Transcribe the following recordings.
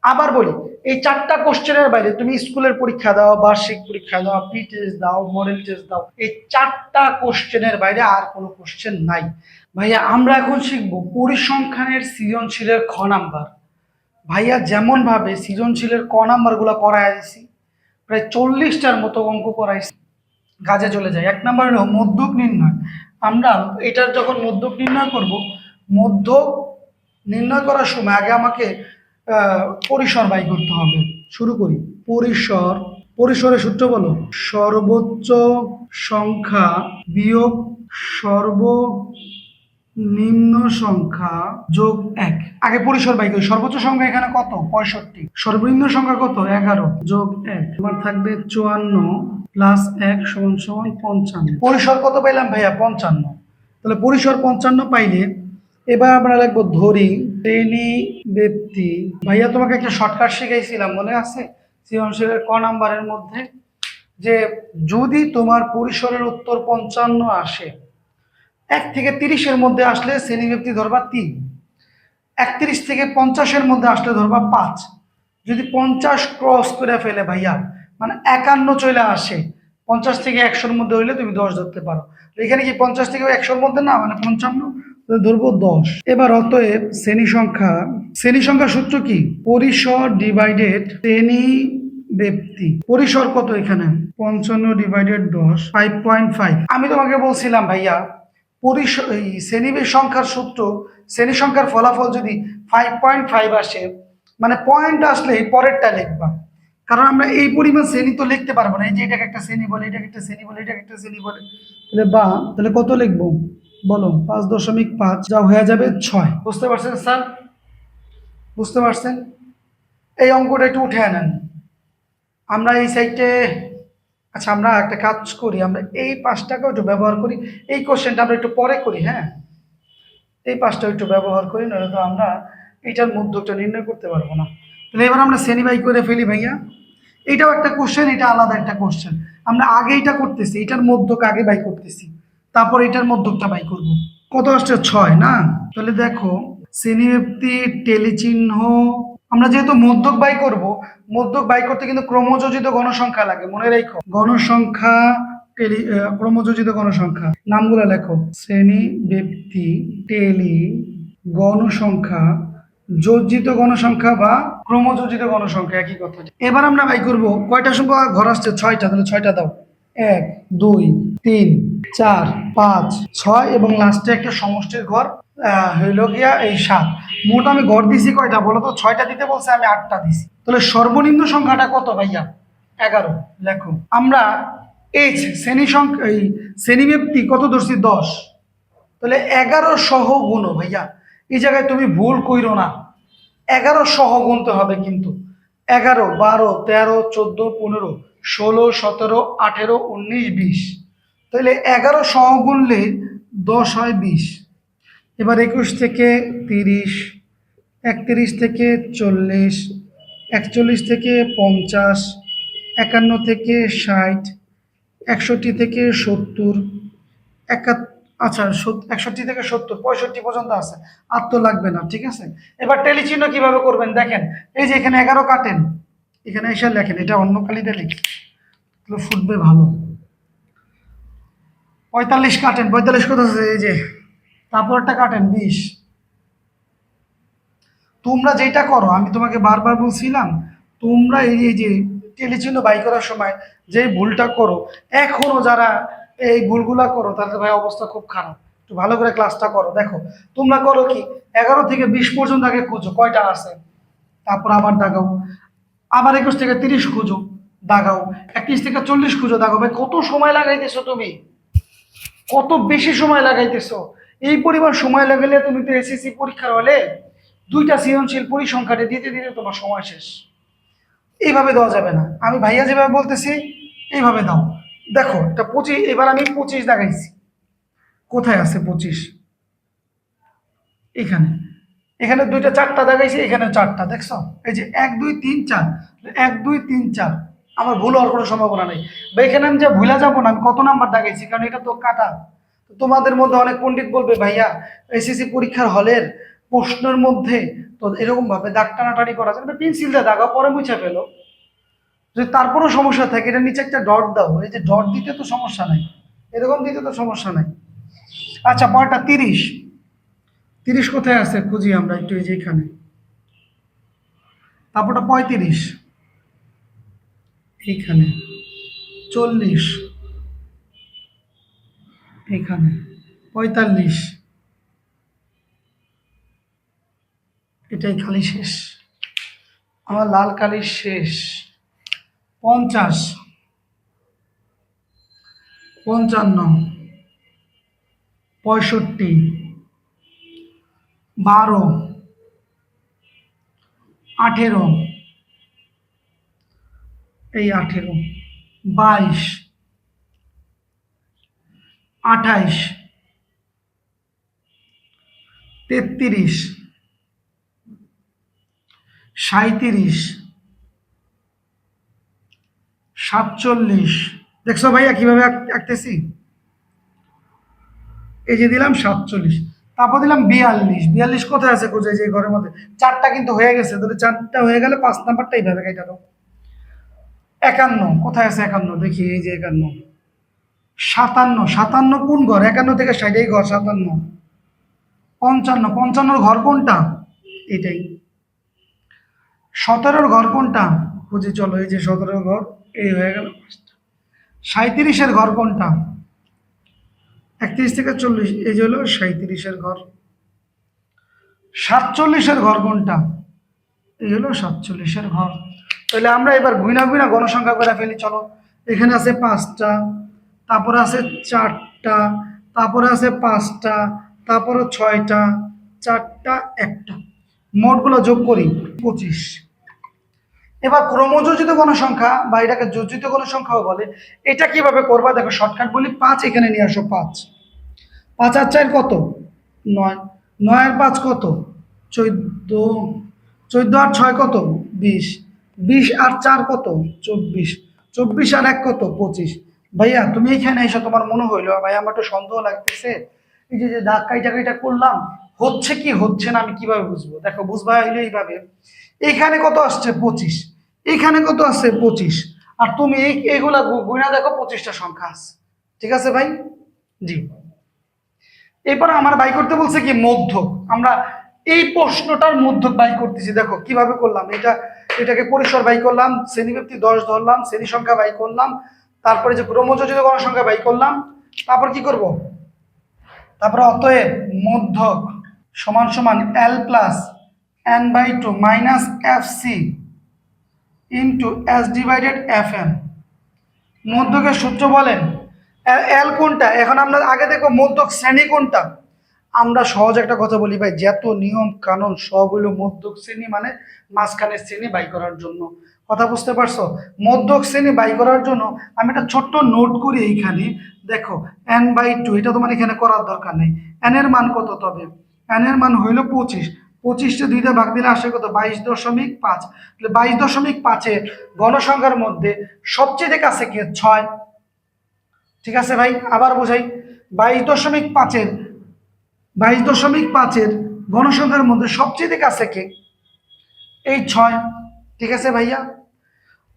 আবার বলি, এই 4টা কোশ্চেনের বাইরে তুমি স্কুলের পরীক্ষা দাও, বার্ষিক পরীক্ষা দাও, প্রি টেস্ট দাও, মডেল টেস্ট দাও, এই 4টা কোশ্চেনের বাইরে আর কোনো কোশ্চেন নাই। ভাইয়া আমরা এখন শিখবো পরিসংখ্যানের সৃজনশীলের খ নাম্বার। ভাইয়া যেমন ভাবে সৃজনশীলের ক নাম্বার গুলা করাই দিছি, প্রায় 40টার মতো অঙ্ক করাইছি। কাজে চলে যায়। 1 নাম্বার হলো মধ্যক নির্ণয়। আমরা এটার যখন মধ্যক নির্ণয় করব, মধ্যক নির্ণয় করার সময় আগে আমাকে পরিসর বাই করতে হবে। শুরু করি। পরিসর, পরিসরের সূত্র বলো, সর্বোচ্চ সংখ্যা বিয়োগ সর্বনিম্ন সংখ্যা যোগ 1। আগে পরিসর বাই করি। সর্বোচ্চ সংখ্যা এখানে কত? 65। সর্বনিম্ন সংখ্যা কত? 11 যোগ 1 তোমার থাকবে 54 প্লাস 1 সমান সমান 55। পরিসর কত পাইলাম ভাইয়া? 55। তাহলে পরিসর 55 পাইলে এবার আমরা লিখবো ধরি শ্রেণী ব্যক্তি। ভাইয়া তোমাকে একটা শর্টকাট শিখাইছিলাম, মনে আছে? সৃজনশীলের ক নাম্বারের মধ্যে, যে যদি তোমার পরিসরের উত্তর 55 আসে, 1 থেকে 30-এর মধ্যে আসলে শ্রেণী ব্যক্তি ধরবা 3, 31 থেকে 50-এর মধ্যে আসলে ধরবা 5। যদি 50 ক্রস করে ফেলে ভাইয়া, মানে 51 চলে আসে, 50 থেকে 100-র মধ্যে হইলে তুমি 10 ধরতে পারো। এখানে কি 50 থেকে 100-র মধ্যে না, মানে 55, ধরবো 10। এবার অতএব শ্রেণী সংখ্যা সূত্র কি? পরিসর ডিভাইডেড শ্রেণী ব্যক্তি। পরিসর কত এখানে? 55 ডিভাইডেড 10, 5.5। আমি তোমাকে বলছিলাম ভাইয়া, পরিসর এই শ্রেণী সংখ্যার সূত্র, শ্রেণী সংখ্যার ফলাফল যদি 5.5 আসে, মানে পয়েন্ট আসলে পরেরটা লিখবা। কারণ আমরা এই পরিমাণ শ্রেণী তো লিখতে পারবো না। এই যে এটাকে একটা শ্রেণী বলে, এটাকে একটা শ্রেণী বলে, এটাকে একটা শ্রেণী বলে, তাহলে কত লিখবো বলো? 5.5 যা হয়ে যাবে 6। বুঝতে পারছেন স্যার? বুঝতে পারছেন? এই অঙ্কটা একটু উঠে আনেন। আমরা এই সাইডে, আচ্ছা আমরা একটা কাজ করি, আমরা এই 5টাকেও একটু ব্যবহার করি। এই কোশ্চেনটা আমরা একটু পরে করি, হ্যাঁ? এই 5টা একটু ব্যবহার করি, নইলে তো আমরা এইটার মধ্যকটা নির্ণয় করতে পারবো না। তাহলে এবার আমরা শ্রেণী বাই করে ফেলি ভাইয়া। এটাও একটা কোশ্চেন, এটা আলাদা একটা কোশ্চেন। আমরা আগে এটা করতেছি, এটার মধ্যক আগে বাই করতেছি, তারপর এটার মধ্যকটা বাই করব। কত আসছে? 6 না? তাহলে দেখো, শ্রেণীব্যক্তি টেলিচিহ্ন, আমরা যেহেতু মধ্যক বাই করব, মধ্যক বাই করতে কিন্তু ক্রমযোজিত গণসংখ্যা লাগে, মনে রেখো। গণসংখ্যা ক্রমযোজিত গণসংখ্যা, নামগুলো লেখো। শ্রেণী ব্যক্তি টেলি গণসংখ্যা, যোজিত গণসংখ্যা বা ক্রমযোজিত গণসংখ্যা, একই কথা। এবার আমরা বাই করব কয়টা সংখ্যা ঘর আসছে? 6টা। তাহলে 6টা দাও। 1 2 3 4 5 6 এবং লাস্টে একটা সমষ্টির ঘর হইল গিয়া এই 7। মোট আমি ঘর দিছি কয়টা বলো তো? 6টা দিতে বলছে, আমি 8টা দিছি। তাহলে সর্বনিম্ন সংখ্যাটা কত ভাইয়া? 11। লেখো। আমরা এই শ্রেণী সংখ্যা, এই শ্রেণীব্যক্তি কত ধরছি? 10। তাহলে 11 সহ গুণ ভাইয়া। এই জায়গায় তুমি ভুল কইরো না, 11 সহ গুনতে হবে কিন্তু। 11 12 13 14 15 16 17 18 19 20। তাহলে 11 সহ গুনলে 10 হয় 20। এবার 21 থেকে 30, 31 থেকে 40, 41 থেকে 50, 51 থেকে 60, 61 থেকে 70, আচ্ছা 61 থেকে 70, 65 পর্যন্ত আছে। আর তো লাগবে না, ঠিক আছে? এবার টেলি চিহ্ন কিভাবে করবেন দেখেন। এই যে এখানে 11 কাটেন, এখানে এসে লেখেন, এটা অন্য কালিতে লিখি, তাহলে ফুটবে ভালো। 45 কাটেন, 45 কত আছে? এই যে, তারপরটা কাটেন 20। তোমরা যেটা করো, আমি তোমাকে বারবার বলছিলাম, তোমরা এই যে টেলিচিহ্ন বাই করার সময় যে ভুলটা করো, এখনো যারা এই ভুলগুলা করো, তাদের ভাই অবস্থা খুব খারাপ। একটু ভালো করে ক্লাসটা করো। দেখো তোমরা করো কি, 11 থেকে 20 পর্যন্ত আগে খুঁজো কয়টা আছে, তারপর আবার দাগাও। আবার 21 থেকে 30 খুঁজো, দাগাও। 31 থেকে 40 খুঁজো, দাগাও। ভাই কত সময় লাগাইতেছো তুমি, কত বেশি সময় লাগাইতেছো। এই পরিমাণ সময় লাগালে তুমি তো এসএসসি পরীক্ষার হলে 2টা সৃজনশীল পরিসংখ্যানে দিতে দিতে তোমার সময় শেষ। এইভাবে দেওয়া যাবে না। আমি ভাইয়া যেভাবে বলতেছি এইভাবে দাও। দেখো এটা 25, এবার আমি 25 দেখাইছি। কোথায় আছে 25? এখানে, এখানে 2টা 4টা দেখাইছি, এখানে 4টা, দেখছো? এই যে 1 2 3 4, 1 2 3 4। আমার ভুল হওয়ার কোনো সম্ভাবনা নেই বা এখানে আমি যে ভুলে যাবো না আমি কত নাম্বার দেখাইছি, কারণ এটা তো কাটা। তোমাদের মধ্যে অনেক পণ্ডিত বলবে ভাইয়া এসএসসি পরীক্ষার হলের প্রশ্নের মধ্যে তো এরকম ভাবে দাগ টানাটানি করা যায়, পেন্সিল দিয়ে দাগা পরে মুছে ফেলো। যদি তারপরও সমস্যা থাকে এটা নিচে একটা ডট দাও, এই যে ডট দিতে তো সমস্যা নাই, এরকম দিতে তো সমস্যা নাই। আচ্ছা পরটা 30, 30 কোথায় আছে খুঁজি আমরা একটু, এই যে এখানে। তারপরটা 35 এইখানে, 40 এখানে, 45 এটাই খালি শেষ, আমার লাল কালি শেষ। 50, 55, 65, 12, 18, এই 18, 22, 28, 33, 37, 47। দেখছো ভাইয়া কিভাবে আঁকতেছি? এই যে দিলাম 47, তারপর দিলাম 42, 42 কোথায় আছে খুঁজে, যে ঘরের মধ্যে। চারটা কিন্তু হয়ে গেছে, তাহলে চারটা হয়ে গেলে 5 নাম্বারটা এইভাবে কেটে দাও। 51 কোথায় আছে? 51 দেখি, এই যে 51। 57, 57 কোন ঘর? 51 থেকে 60 এই ঘর 57। 55, 55 ঘর কোনটা? এটাই। 17 ঘর কোনটা? খুঁজি চলো, এই যে 17 ঘর, এই হয়ে গেল। 37 ঘর কোনটা? 31 থেকে 40, এই যে হলো 37 ঘর। 47 ঘর কোনটা? এই হলো 47 ঘর। তাহলে আমরা এবার গুইনা গুইনা গণসংখ্যা করে ফেলি চলো। এখানে আছে 5টা, তারপরে আছে 4টা, তারপরে আছে 5টা, তারপরে 6টা, 4টা, 1টা, মোটগুলো যোগ করি 25। এবার ক্রমযোজিত গণসংখ্যা বা এটাকে যোজিত গণসংখ্যাও বলে। এটা কিভাবে করবা দেখো, শর্টকাট বলি, 5 এখানে নিয়ে আসো। 5, 5 আর 4 কত? 9, 9 আর 5 কত? 14, 14 আর 6 কত? 20, 20 আর 4 কত? 24, 24 আর 1 কত? 25। ভাইয়া তুমি এখানে এসে তোমার মনে হইলো ভাই আমার তো সন্দেহ লাগতেছে, এই যে যে দাগ কাইটা কাইটা করলাম, হচ্ছে কি হচ্ছে না আমি কিভাবে বুঝবো? দেখো বুঝবা হইলে এইভাবে, এখানে কত আসছে? 25, এখানে কত আছে? 25, আর তুমি এইগুলা গুণা দেখো 25টা সংখ্যা আছে। ঠিক আছে ভাই? জি। এরপর আমার বাই করতে বলছে কি মধ্যক। আমরা এই প্রশ্নটার মধ্যক বাই করতেছি, দেখো কিভাবে করলাম। এটাকে পরিসর বাই করলাম, শ্রেণীব্যাপ্তি 10 ধরলাম, শ্রেণী সংখ্যা বাই করলাম, তারপরে যে ক্রমযোজিত গণসংখ্যা বাই করলাম, তারপর কি করব? তারপর অতএব মধ্যক সমান সমান L plus n/2 minus FC into S divided FM। মধ্যকের সূত্র বলেন এল কোনটা? এখন আমরা আগে দেখো মধ্যক শ্রেণী কোনটা। আমরা সহজ একটা কথা বলি ভাই, যত নিয়ম কানুন সব হলো মধ্যক শ্রেণী, মানে মাঝখানের শ্রেণী বাই করার জন্য। কথা বুঝতে পারছো? মধ্যক শ্রেণী বাই করার জন্য আমি একটা ছোট্ট নোট করি এইখানে। দেখো n/2, এটা তোমার এখানে করার দরকার নেই। n এর মান কত? তবে n এর মান হইল 25, 25টা 2 ভাগ দিলে আসে কত? 22.5। তাহলে 22.5 গণসংখ্যার মধ্যে সবচেয়ে কাছে কি? 6। ঠিক আছে ভাই, আবার বোঝাই। 22.5 22.5 গণসংখ্যার মধ্যে সবচেয়ে কাছে কে? এই 6। ঠিক আছে ভাইয়া,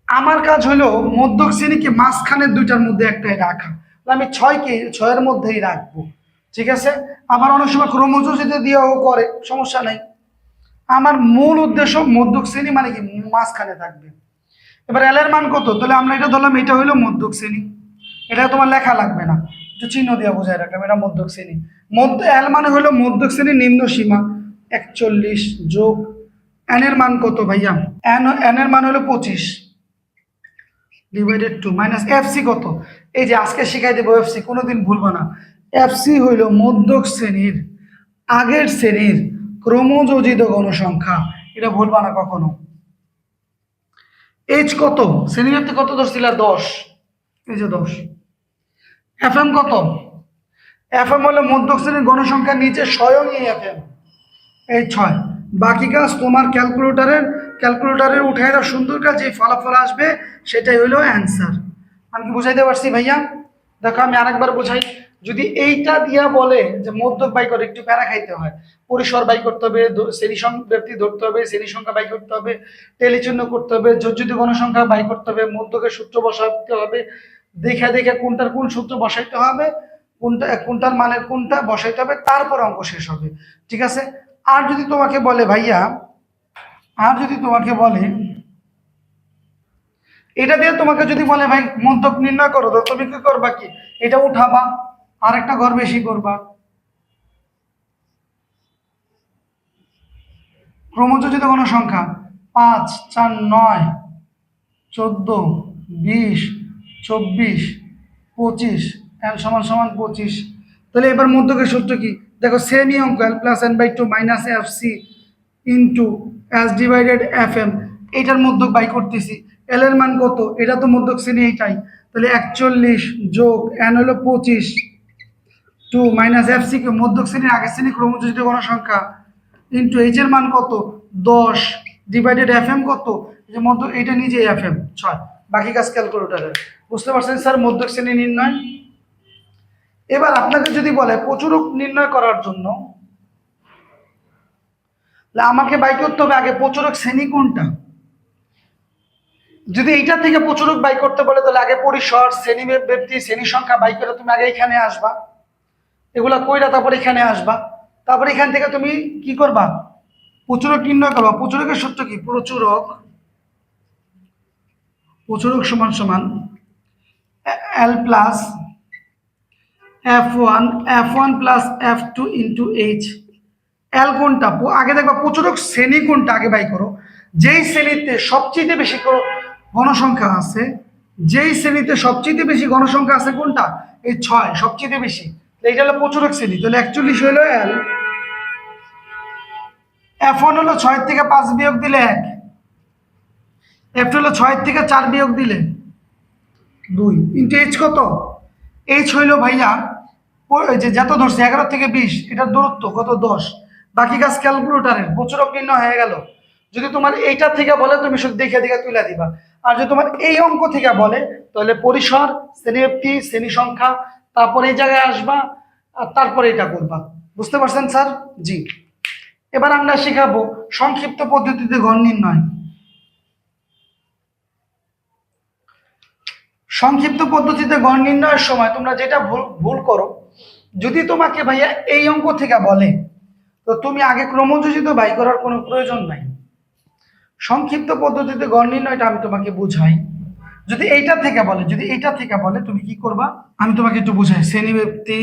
আমার কাজ হলো মধ্যক শ্রেণীকে মাঝখানের দুইটার মধ্যে একটাই রাখা। আমি 6কে 6-এর মধ্যেই রাখবো। ঠিক আছে, আবার অনেক সময় ক্রমযোজিত দিয়েও করে, সমস্যা নাই। আমার মূল উদ্দেশ্য মধ্যক শ্রেণী মানে কি মাঝখানে থাকবে। এবার এল এর মান কত? তাহলে আমরা এটা ধরলাম এটা হলো মধ্যক শ্রেণী, এটা তোমার লেখা লাগবে না, একটু চিহ্ন দিয়ে বোঝায় রাখলাম, এটা মধ্যক শ্রেণী। এল মানে হলো মধ্যক শ্রেণীর নিম্ন সীমা 41 যোগ এন এর মান কত ভাইয়া? এন এর মান হলো 25 ডিভাইডেড 2 মাইনাস এফসি কত? এই যে আজকে শিখাই দেবো এফসি, কোনোদিন ভুলবো না। এফসি হইল মধ্যক শ্রেণীর আগের শ্রেণীর ক্রমযোজিত গণসংখ্যা, এটা ভুলবা না কখনো। এইচ কত? শ্রেণীব্যাপ্তি কত ধরছিল? 10, এই যে 10। এফ এম কত? এফ এম হলো মধ্যক শ্রেণীর গণসংখ্যার নিচে স্বয়ং এই এফ এম, এই 6। বাকি কাজ তোমার ক্যালকুলেটারের উঠে দাও, সুন্দর কাজ, যে ফলাফল আসবে সেটাই হইলো অ্যান্সার। আমি কি বুঝাইতে পারছি ভাইয়া? দেখো আমি আরেকবার বোঝাই, যদি এইটা দিয়া বলে যে মধ্যক বাই করে, একটু প্যারা খাইতে হয়, পরিসর বাই করতে হবে, শ্রেণী ব্যক্তি ধরতে হবে, শ্রেণী সংখ্যা বাই করতে হবে, টেলিচিহ্ন করতে হবে, যোজ্যতি গণসংখ্যা বাই করতে হবে, মধ্যকের সূত্র বসাতে হবে, দেখে দেখে কোনটার কোন সূত্র বসাইতে হবে, কোনটার মানের কোনটা বসাইতে হবে, তারপর অঙ্ক শেষ হবে। ঠিক আছে? আর যদি তোমাকে বলে ভাইয়া, আর যদি তোমাকে বলে এটা দিয়ে তোমাকে যদি বলে ভাই মধ্যক নির্ণয় করো, তো তুমি কি করবা, কি এটা উঠাবা আর একটা ঘর বেশি করবা। ক্রমযোজিত কোনো সংখ্যা 5 4 9 14 20 24 25, এল সমান সমান 25। তাহলে এবার মধ্যকের সূত্র কি? দেখো সেমি অঙ্ক, L plus N by two minus F C into S divided F M, এইটার মধ্যক বাই করতেছি। এল এর মান কত? এটা তো মধ্যক শ্রেণী এইটাই, তাহলে 41 যোগ এন হলো 25 two minus F C K মধ্যক শ্রেণীর আগের শ্রেণী ক্রমযোজিত কোনো সংখ্যা ইন্টু এইচ এর মান কত 10 ডিভাইডেড এফ এম কত, যে মধ্য এটা নিজে এফ এম 6। বাকি কাজ ক্যালকুলেটরে। বুঝতে পারছেন স্যার মধ্যক শ্রেণী নির্ণয়? এবার আপনাকে যদি বলে প্রচুরক নির্ণয় করার জন্য, আমাকে বাই করতে হবে আগে প্রচুরক শ্রেণী কোনটা। যদি এইটা থেকে প্রচুরক বাই করতে বলে, তাহলে আগে পরিসর, শ্রেণী ব্যক্তি, শ্রেণী সংখ্যা বাই করে তুমি আগে এখানে আসবা, এগুলা কইরা তারপর এখানে আসবা, তারপর এখান থেকে তুমি কি করবা, প্রচুরক নির্ণয় করবা। প্রচুরকের সূত্র কি? প্রচুরক, প্রচুরক সমান সমান L plus F one plus F2 into H. L কোনটা আগে দেখবা, প্রচুরক শ্রেণী কোনটা আগে বাই করো। যেই শ্রেণীতে সবচেয়ে বেশি গণসংখ্যা আছে, যেই শ্রেণীতে সবচেয়ে বেশি গণসংখ্যা আছে কোনটা? এই 6, সবচেয়ে বেশি। এইটা হলো প্রচুরক শ্রেণী, তাহলে 41 হলো এল। F1 হলো 6 থেকে 5 বিয়োগ দিলে 1, F2 হলো 6 থেকে 4 বিয়োগ দিলে 2 ইন্টু এইচ কত? এইচ হইলো ভাইয়া যে যত ধরছে 11 থেকে 20, এটার দূরত্ব কত? 10। বাকি কাজ ক্যালকুলেটরের, প্রচুরক নির্ণয় হয়ে গেল। যদি তোমার এইটা থেকে বলে তুমি শুধু দেখে দেখে তুলে দিবা, আর যদি তোমার এই অঙ্ক থেকে বলে তাহলে পরিসর, শ্রেণীব্যক্তি, শ্রেণী সংখ্যা, তারপরে এই জায়গায় আসবা আর তারপরে এটা করবা। বুঝতে পারছেন স্যার? জি। এবার আমরা শিখাবো সংক্ষিপ্ত পদ্ধতিতে গড় নির্ণয়। সংক্ষিপ্ত পদ্ধতিতে গড় নির্ণয়ের সময় তোমরা যেটা ভুল করো, যদি তোমাকে ভাইয়া এই অঙ্ক থেকে বলে, তো তুমি আগে ক্রমযোজিত বাই করার কোনো প্রয়োজন নাই। সংক্ষিপ্ত পদ্ধতিতে গড় নির্ণয়টা আমি তোমাকে বুঝাই। যদি এইটা থেকে বলে, যদি এইটা থেকে বলে তুমি কি করবা, আমি তোমাকে একটু বুঝাই। শ্রেণীব্যক্তি,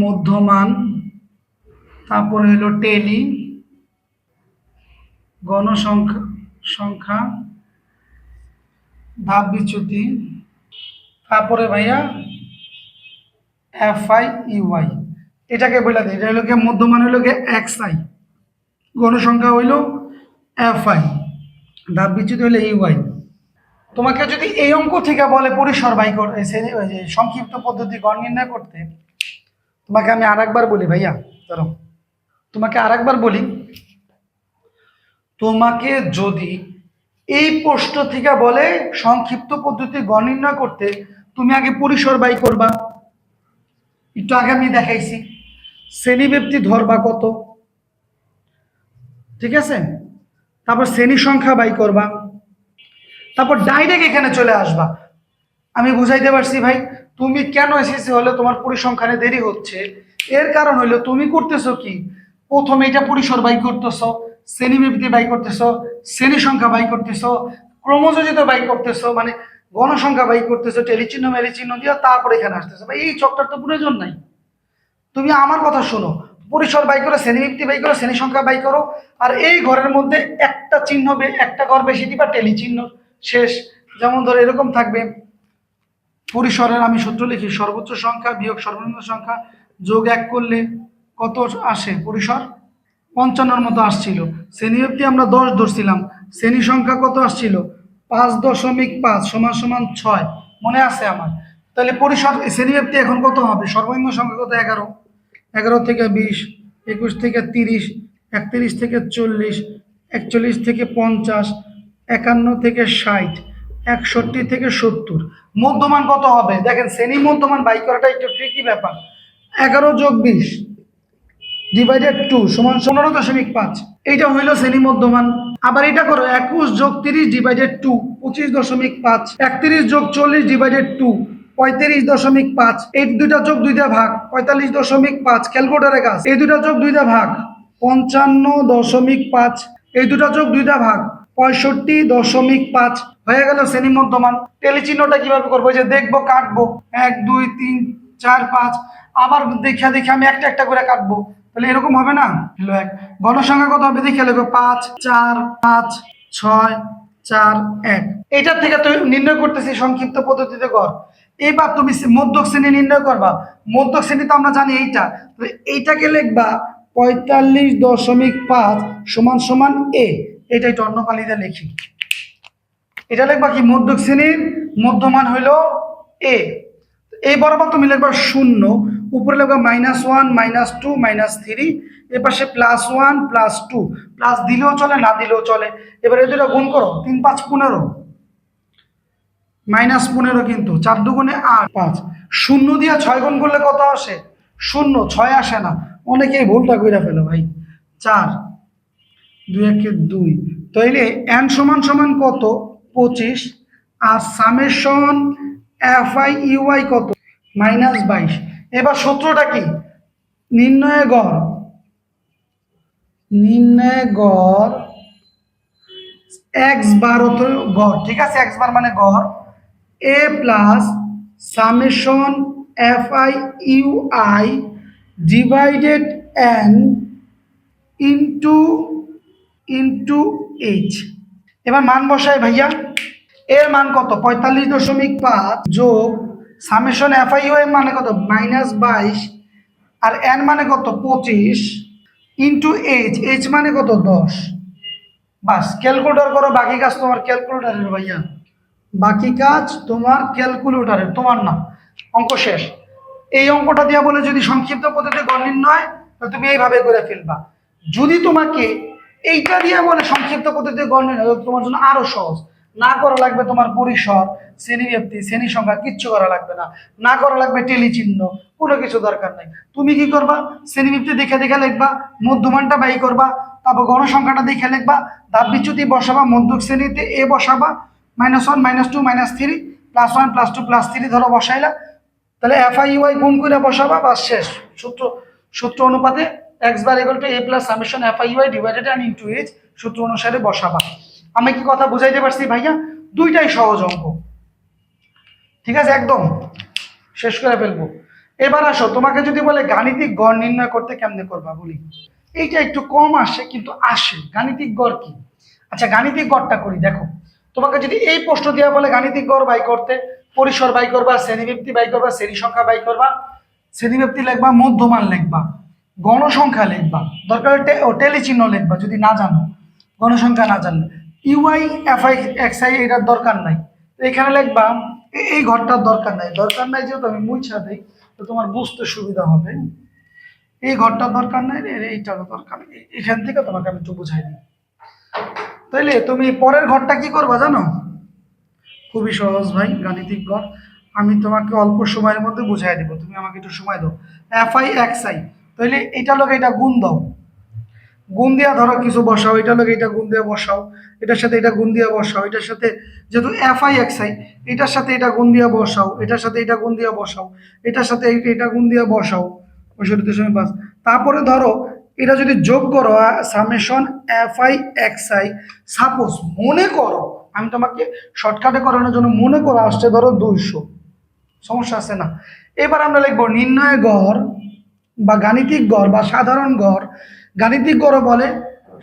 মধ্যমান, তারপরে হলো টেলি, গণসংখ্যা, সংখ্যা, ধাপ বিচ্যুতি, তারপরে ভাইয়া FI EY, এটাকে বলে দেয়। এটা হলো গিয়ে মধ্যমান, হলো গিয়ে XI, গণসংখ্যা হইল FI, ধাপ বিচ্যুতি হইলে EY। তোমাকে যদি এই অঙ্ক থেকে বলে পরিসর বাই করতে, সংক্ষিপ্ত পদ্ধতি গড় নির্ণয় করতে, তোমাকে আমি আরেকবার বলি ভাইয়া, ধরো তোমাকে আরেকবার বলি, তোমাকে যদি এই প্রশ্ন থেকে বলে সংক্ষিপ্ত পদ্ধতি গড় নির্ণয় করতে, তুমি আগে পরিসর বাই করবা, একটু আগে আমি দেখাইছি। শ্রেণীব্যক্তি ধরবা কত, ঠিক আছে, তারপর শ্রেণী সংখ্যা বাই করবা, তারপর ডাইরেক্ট এখানে চলে আসবা। আমি বুঝাইতে পারছি ভাই? তুমি কেন এসএসসি হলে তোমার পরিসংখ্যানে দেরি হচ্ছে, এর কারণ হইলো তুমি করতেছো কি, প্রথমে এটা পরিসর বাই করতেছো, শ্রেণীব্যক্তি বাই করতেছো, শ্রেণী সংখ্যা বাই করতেছো, ক্রমযোজিত বাই করতেছো, মানে গণসংখ্যা বাই করতেছো, টেলিচিহ্ন মেলিচিহ্ন দিয়ে তারপর এখানে আসতেছো ভাই। এই চক্কর তো প্রয়োজন নাই। তুমি আমার কথা শোনো, পরিসর বাই করো, শ্রেণীব্যক্তি বাই করো, শ্রেণী সংখ্যা বাই করো, আর এই ঘরের মধ্যে একটা চিহ্ন, একটা ঘর বেশি দিবা, টেলিচিহ্ন, শেষ। যেমন ধরো এরকম থাকবে, পরিসরের আমি সূত্র লিখি, সর্বোচ্চ সংখ্যা বিয়োগ সর্বনিম্ন সংখ্যা যোগ 1 করলে কত আসে? পরিসর 55 মতো আসছিল। শ্রেণীব্যক্তি আমরা 10 ধরছিলাম, শ্রেণী সংখ্যা কত আসছিল? 5.5 সমান সমান 6, মনে আছে আমার? তাহলে পরিসর শ্রেণীব্যক্তি এখন কত হবে? সর্বনিম্ন সংখ্যা কত? 11, 11 থেকে 20, 21 থেকে 30, 31 থেকে 40, 41 থেকে 50, 51 থেকে 60, 61 থেকে 70, মধ্যমান কত হবে দেখেন, শ্রেণী মধ্যমান বাই করাটা একটু ট্রিকি ব্যাপার। 11 যোগ 20 ডিভাইডেড 2 সমান 15.5। এইটা হইল শ্রেণী মধ্যমান। আবার এটা করো 21 যোগ 30 ডিভাইডেড 2 25.5। 31 যোগ 40 ডিভাইডেড 2 35.5। এই দুইটা যোগ দুইটা ভাগ 45.5। ক্যালকুলেটরে কাজ, এই দুইটা যোগ দুইটা ভাগ 55.5। এই দুটা যোগ দুইটা ভাগ 65.5 হয়ে গেল শ্রেণী মধ্যমান। টেলি চিহ্নটা কিভাবে করবো, যে দেখবো কাটবো 1 2 3 4 5, আবার দেখা দেখে আমি একটা একটা করে কাটবো, তাহলে এরকম হবে না। হলো 1। গণসংখ্যা কত হবে দেখে লিখো 5 4 5 6 4 1। এটার থেকে তুমি নির্ণয় করতেছি সংক্ষিপ্ত পদ্ধতিতে কর। এবার তুমি মধ্যক শ্রেণী নির্ণয় করবা। মধ্যক শ্রেণী তো আমরা জানি এইটা, এইটাকে লিখবা 45.5 সমান সমান এ। এটা একটু অন্য কালিতে লিখি, এটা লিখবা কি মধ্যক শ্রেণীর মধ্যমান হইল এ। এই বরাবর তুমি লিখবা 0, উপরে লিখবা -1 -2 -3, এ পাশে +1 +2, প্লাস দিলেও চলে না দিলেও চলে। এবার এই দুটো গুণ করো, 3 5 15 -15 কিন্তু 4 2 8 5। 0 দিয়ে 6 গুণ করলে কত আসে? 0, 6 আসে না। অনেকেই ভুলটা কইরা ফেলো ভাই। 4 2 1 2। তাইলে n সমান সমান কত? 25। আর সামেশন fi ui কত? -22। এবার সূত্রটা কি? নির্ণয় গড়, নির্ণয় গড় x বার হতো গড়, ঠিক আছে, x বার মানে গড়, a plus summation fi ui divided n into h। এবার মান বসাই ভাইয়া। এর মান কত? 45.5 যোগ সামেশন fi ui মানে কত? -22। আর n মানে কত? 25 ইন্টু h মানে কত? 10। বাস, ক্যালকুলেটর করো, বাকি কাজ তোমার ক্যালকুলেটরের ভাইয়া, বাকি কাজ তোমার ক্যালকুলেটরের, তোমার না। অঙ্ক শেষ। এই অঙ্কটা দিয়া বলে যদি সংক্ষিপ্ত পদ্ধতিতে গড় নির্ণয়, তাহলে তুমি এইভাবে করে ফেলবা। যদি তোমাকে এইটা দিয়ে বলে সংক্ষিপ্ত পদ্ধতিতে গড় নির্ণয়, তোমার জন্য আরো সহজ। না করা লাগবে তোমার পরিসর, শ্রেণীব্যাপ্তি, শ্রেণী সংখ্যা, কিচ্ছু করা লাগবে না। না করা লাগবে টেলি চিহ্ন, কোনো কিছু দরকার নাই। তুমি কি করবা? শ্রেণীব্যাপ্তি দেখে দেখে লিখবা, মধ্যমানটা বাই করবা, তারপর গণসংখ্যাটা দেখে লিখবা, ধাপ বিচ্যুতি বসাবা, মধ্যক শ্রেণীতে এ বসাবা, -1 -2 -3 +1 +2 +3 ধরো বসাইলা, তাহলে fi ui গুণ করে বসাবা, বাস শেষ। সূত্র অনুপাতে x bar equal to a plus summation fi ui divided n into h, সূত্র অনুসারে বসাবা। আমি কি কথা বুঝাইতে পারছি ভাইয়া? দুইটাই সহজ অঙ্ক, ঠিক আছে, একদম শেষ করে ফেলবো। এবার আসো, তোমাকে যদি বলে গাণিতিক গড় নির্ণয় করতে কেমনে করবা বলি। এইটা একটু কম আসে, কিন্তু আসে। গাণিতিক গড় কি? আচ্ছা, গাণিতিক গড়টা করি। দেখো, তোমাকে যদি এই প্রশ্ন দেওয়া বলে গাণিতিক গড় বাই করতে, পরিসর বাই করবা, শ্রেণীব্যাপ্তি বাই করবা, শ্রেণী সংখ্যা বাই করবা, শ্রেণীব্যাপ্তি লিখবা, মধ্যমান লিখবা, গণসংখ্যা লিখবা, দরকার টেলি চিহ্ন লিখবা যদি না জানো, গণসংখ্যা না জানলে। ইউআই এফআই এক্সআই এটার দরকার নাই, এখানে লিখবা। এই ঘরটার দরকার নাই, যেহেতু আমি মুছা দিই, তো তোমার বুঝতে সুবিধা হবে। এই ঘরটার দরকার নাই, এইটারও দরকার নেই। এখান থেকে তোমাকে আমি একটু বুঝাই দিই। তাইলে তুমি পরের ঘরটা কি করবা জানো? খুবই সহজ ভাই, গাণিতিক গড় আমি তোমাকে অল্প সময়ের মধ্যে বুঝাই দেবো, তুমি আমাকে একটু সময় দাও। এফআই এক্সআই, তাইলে এটা লোক এটা গুণ দাও, গুণ দিয়া ধরো কিছু বসাও, এটা লোক এটা গুণ দিয়ে বসাও, এটার সাথে এটা গুণ দিয়ে বসাও, এটার সাথে যেহেতু এফআই এক্সআই, এটার সাথে এটা গুণ দিয়ে বসাও, এটার সাথে এটা গুণ দিয়ে বসাও, এটার সাথে এটা গুণ দিয়ে বসাও, 65.5। তারপরে ধরো এটা যদি যোগ করো, সামেশন এফআই এক্সআই, সাপোজ মনে করো, আমি তোমাকে শর্টকাটে করানোর জন্য মনে করো আসছে ধরো 200, সমস্যা আছে না। এবার আমরা লিখবো নির্ণয় গড় বা গাণিতিক গড় বা সাধারণ গড়। গাণিতিক গড় বলে,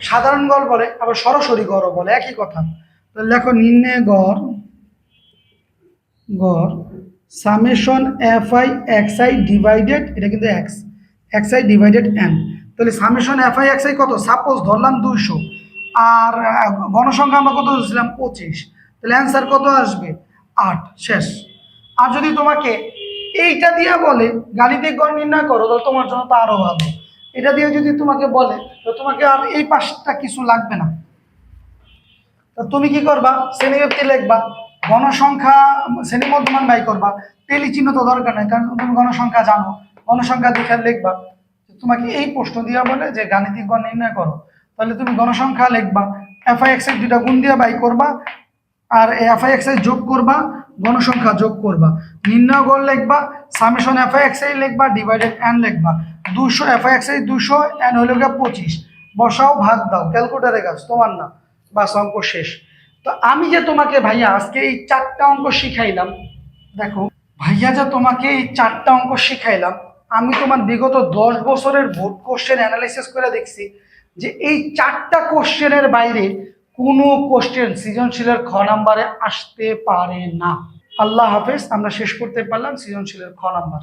সাধারণ গড় বলে, আবার সরাসরি গড় বলে, একই কথা। তো লেখো নির্ণয় গড়, সামেশন এফআই এক্সআই ডিভাইডেড, এটা কিন্তু এক্সআই ডিভাইডেড এন। তাহলে সামেশন এফআই এক্সআই কত? সাপোজ ধরলাম 200, আর গণসংখ্যা আমরা কত ধরছিলাম? 25। তাহলে অ্যান্সার কত আসবে? 8। শেষ। আর যদি তোমাকে এইটা দিয়ে বলে গাণিতিক গড় নির্ণয় করো, তাহলে তোমার জন্য তো আরো ভালো। এটা দিয়ে যদি তোমাকে বলে, তো তোমাকে আর এই পাশটা কিছু লাগবে না। তো তুমি কি করবা? শ্রেণীব্যাপ্তি লিখবা, গণসংখ্যা শ্রেণী মধ্যমান বাই করবা, টেলি চিহ্ন তো দরকার নাই, কারণ তুমি গণসংখ্যা জানো। গণসংখ্যা দেখে লিখবা। তোমাকে এই প্রশ্ন দিয়া বলে যে গাণিতিক গণ নির্ণয় করো, তাহলে তুমি গণসংখ্যা লিখবা, f(x) এর দুইটা গুণ দিয়ে বাই করবা, আর f(x) এর যোগ করবা, গণসংখ্যা যোগ করবা, নির্ণয় গড় লিখবা, সামেশন f(x) লিখবা, ডিভাইডেড n লিখবা। 200 f(x) 200, n হলো 25, বসাও, ভাগ দাও, ক্যালকুলেটরে কাজ, তোমার না, বাস অঙ্ক শেষ। তো আমি যে তোমাকে ভাইয়া আজকে এই 4টা অঙ্ক শিখাইলাম, দেখো ভাইয়া যে তোমাকে এই 4টা অঙ্ক শিখাইলাম, আমি তোমার বিগত 10 বছরের বোর্ড কোশ্চেন অ্যানালাইসিস করে দেখছি যে এই 4টা কোশ্চেনের বাইরে কোনো কোশ্চেন সৃজনশীলের খ নাম্বারে আসতে পারে না। আল্লাহ হাফেজ, আমরা শেষ করতে পারলাম সৃজনশীলের খ নাম্বার।